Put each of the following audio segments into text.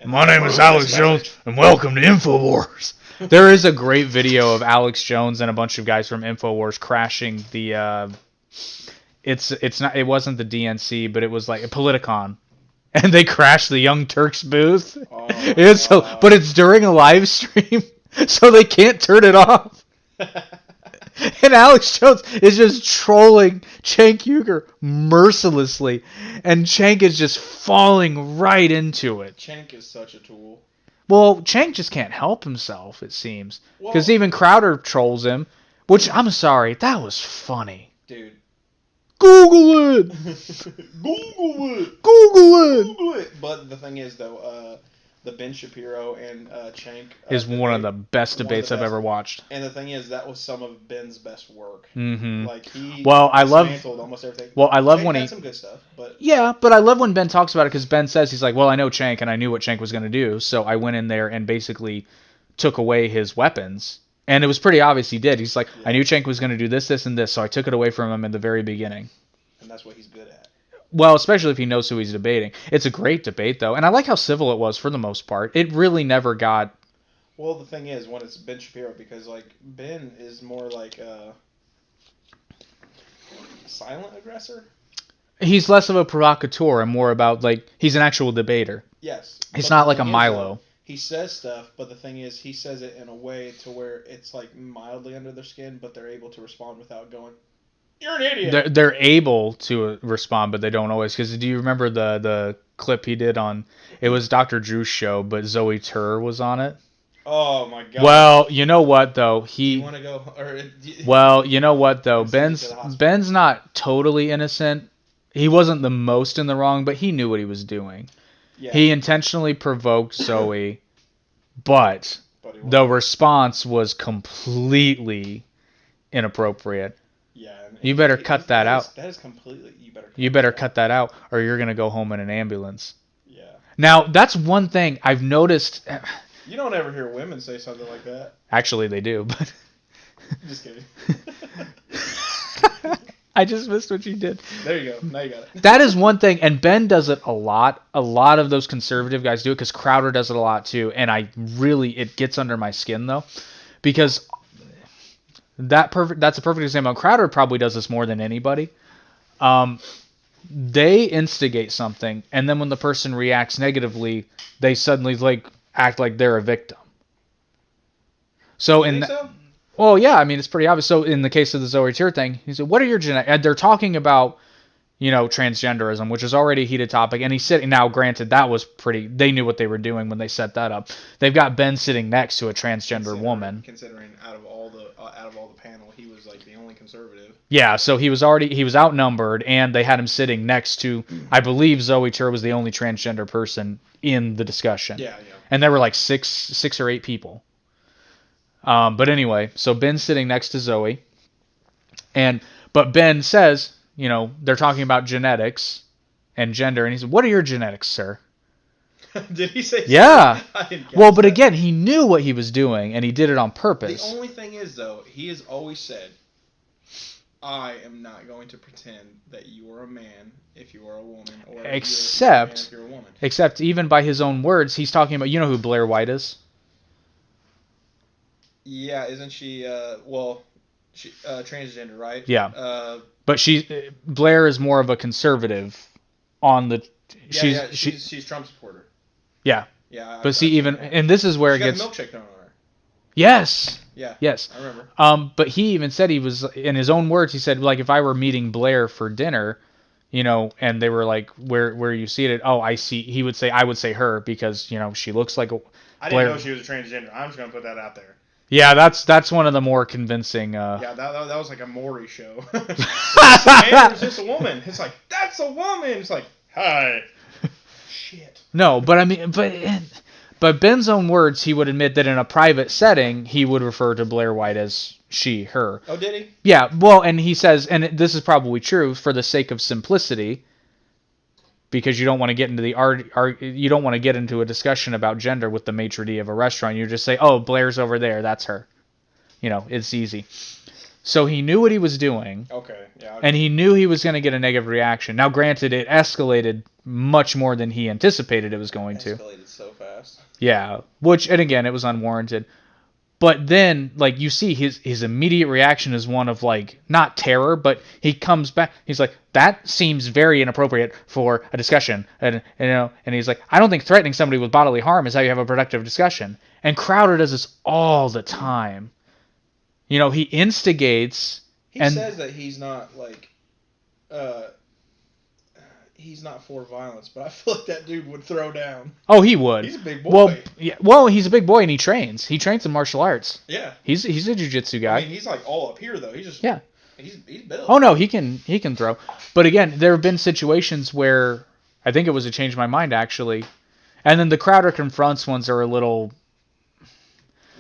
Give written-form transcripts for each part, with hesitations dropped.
My name is Alex Jones, and welcome to InfoWars. There is a great video of Alex Jones and a bunch of guys from InfoWars crashing the. It wasn't the DNC, but it was like a Politicon, and they crashed the Young Turks booth. But it's during a live stream, so they can't turn it off. And Alex Jones is just trolling Cenk Uygur mercilessly, and Cenk is just falling right into it. Cenk is such a tool. Well, Cenk just can't help himself, it seems. Because even Crowder trolls him, which, I'm sorry, that was funny. Dude. Google it! Google it! Google it! Google it! But the thing is, though, the Ben Shapiro and Cenk is one of the best debates I've ever watched. And the thing is, that was some of Ben's best work. Mm-hmm. Like he dismantled almost everything. Well, I love Cenk when had he some good stuff, but but I love when Ben talks about it because Ben says he's like, well, I know Cenk and I knew what Cenk was going to do, so I went in there and basically took away his weapons, and it was pretty obvious he did. He's like, I knew Cenk was going to do this, this, and this, so I took it away from him in the very beginning. And that's what he's good at. Well, especially if he knows who he's debating. It's a great debate, though, and I like how civil it was for the most part. It really never got... Well, the thing is, when it's Ben Shapiro, because, like, Ben is more like a silent aggressor. He's less of a provocateur and more about, like, he's an actual debater. Yes. It's not like a Milo. He says stuff, but the thing is, he says it in a way to where it's, like, mildly under their skin, but they're able to respond without going, you're an idiot. They're able to respond, but they don't always. Because do you remember the clip he did on? It was Dr. Drew's show, but Zoe Tur was on it. Oh my god. Well, you know what though? You want to go? Well, you know what though? Ben's not totally innocent. He wasn't the most in the wrong, but he knew what he was doing. Yeah. He intentionally provoked Zoe, but the response was completely inappropriate. Yeah. You better cut that out. That is completely. You better cut that out, or you're gonna go home in an ambulance. Yeah. Now that's one thing I've noticed. You don't ever hear women say something like that. Actually, they do, but. Just kidding. I just missed what you did. There you go. Now you got it. That is one thing, and Ben does it a lot. A lot of those conservative guys do it because Crowder does it a lot too, and it gets under my skin though, because that's a perfect example. Crowder probably does this more than anybody. They instigate something, and then when the person reacts negatively, they suddenly act like they're a victim. So well, yeah, I mean it's pretty obvious. So in the case of the Zoe Tur thing, he said, "What are your genetics?" And they're talking about, transgenderism, which is already a heated topic. And he's sitting now. Granted, that was pretty. They knew what they were doing when they set that up. They've got Ben sitting next to a transgender woman. Considering out of all the panel, he was like the only conservative. Yeah, so he was outnumbered, and they had him sitting next to. I believe Zoe Tur was the only transgender person in the discussion. Yeah. And there were like six or eight people. But anyway, so Ben's sitting next to Zoe, but Ben says, they're talking about genetics and gender, and he said, "What are your genetics, sir?" Did he say? Yeah. But again, he knew what he was doing, and he did it on purpose. The only thing is, though, he has always said, "I am not going to pretend that you are a man if you are a woman, or you're a man if you're a woman." Except, even by his own words, he's talking about. You know who Blair White is? Yeah, isn't she? She transgender, right? Yeah. But Blair is more of a conservative. She's Trump supporter. Yeah. Yeah. And this is where it gets. She got the milkshake thrown on her. Yes. Yeah. Yes. I remember. But he even said in his own words, he said, like, if I were meeting Blair for dinner, and they were like, where are you seated? Oh, I see. He would say, I would say her because, she looks like a. I didn't know she was a transgender. I'm just gonna put that out there. Yeah, that's one of the more convincing. Yeah, that was like a Maury show. It's just a woman. It's like, that's a woman. It's like, hi. Shit. No, but I mean, but Ben's own words, he would admit that in a private setting, he would refer to Blair White as she, her. Oh, did he? Yeah, well, and he says, and this is probably true for the sake of simplicity, because you don't want to get into you don't want to get into a discussion about gender with the maitre d' of a restaurant. You just say, "Oh, Blair's over there. That's her." It's easy. So he knew what he was doing. Okay, yeah. And he knew he was going to get a negative reaction. Now, granted, it escalated much more than he anticipated it was going to. Escalated so fast. Yeah, and again, it was unwarranted. But then, like, you see his immediate reaction is one of, like, not terror, but he comes back. He's like, that seems very inappropriate for a discussion. And he's like, I don't think threatening somebody with bodily harm is how you have a productive discussion. And Crowder does this all the time. He instigates. He says that he's not, like, he's not for violence, but I feel like that dude would throw down. Oh, he would. He's a big boy. Well, he's a big boy and he trains. He trains in martial arts. Yeah. He's a jiu-jitsu guy. I mean, he's like all up here though. He's built. Oh no, he can throw. But again, there have been situations where I think it was a change my mind actually, and then the Crowder confronts ones are a little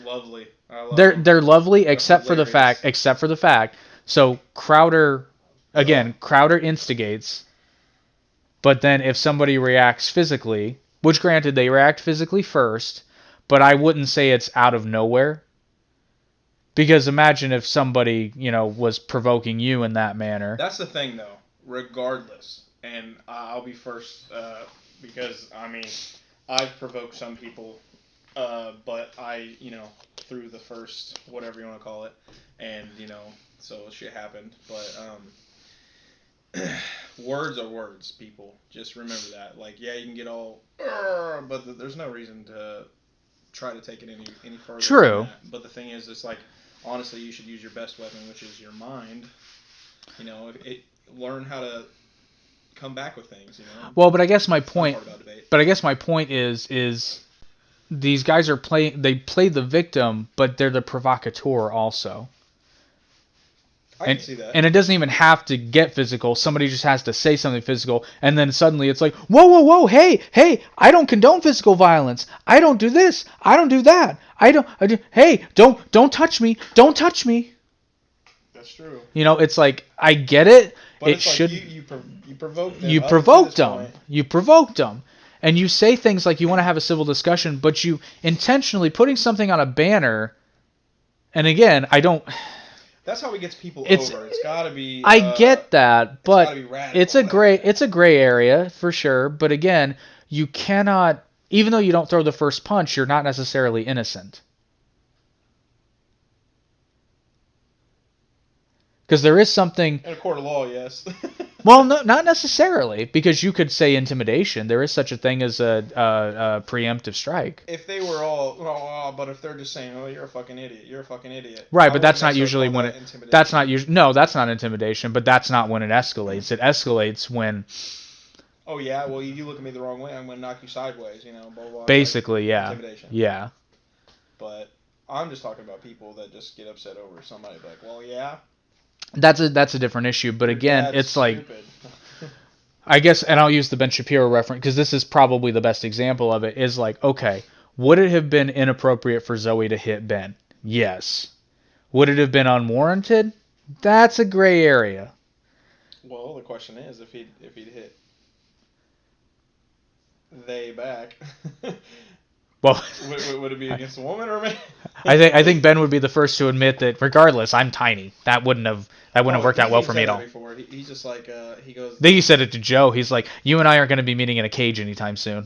lovely. They're lovely except for the fact. So Crowder instigates. But then if somebody reacts physically, which granted they react physically first, but I wouldn't say it's out of nowhere. Because imagine if somebody, was provoking you in that manner. That's the thing though, regardless. And I'll be first because, I mean, I've provoked some people, but I, threw the first, whatever you want to call it. And, so shit happened. But, words are words, people. Just remember that. Like, yeah, you can get all, but there's no reason to try to take it any further. True. Than that. But the thing is, it's like, honestly, you should use your best weapon, which is your mind. Learn how to come back with things. Well, but I guess my point. Is these guys are playing. They play the victim, but they're the provocateur also. I can see that. And it doesn't even have to get physical. Somebody just has to say something physical, and then suddenly it's like, whoa, hey, I don't condone physical violence. I don't do this. I don't do that. Hey, don't touch me. Don't touch me. That's true. It's like, I get it. But it it's should. Like you provoked them. You provoked them. You provoked them. And you say things like you want to have a civil discussion, but you intentionally putting something on a banner. And again, I don't. That's how he gets people over. It's got to be. I get that, but it's a gray area for sure. But again, you cannot, even though you don't throw the first punch, you're not necessarily innocent. Because there is something. In a court of law, yes. Well, no, not necessarily, because you could say intimidation. There is such a thing as a preemptive strike. If they were all, but if they're just saying, "Oh, you're a fucking idiot," you're a fucking idiot. Right, but that's not usually when it. That's not usually. No, that's not intimidation. But that's not when it escalates. It escalates when. Oh yeah, well you look at me the wrong way, I'm gonna knock you sideways. Blah blah. Basically, yeah. Intimidation. Yeah. But I'm just talking about people that just get upset over somebody. Like, well, yeah. That's a different issue, but again, it's stupid. Like, I guess, and I'll use the Ben Shapiro reference because this is probably the best example of it. Is like, okay, would it have been inappropriate for Zoe to hit Ben? Yes. Would it have been unwarranted? That's a gray area. Well, the question is if he'd hit they back. Well, would it be against a woman or a man? I think Ben would be the first to admit that regardless, I'm tiny. That wouldn't have worked out well for me at all. He's just like he goes. Then he said it to Joe. He's like, you and I aren't going to be meeting in a cage anytime soon.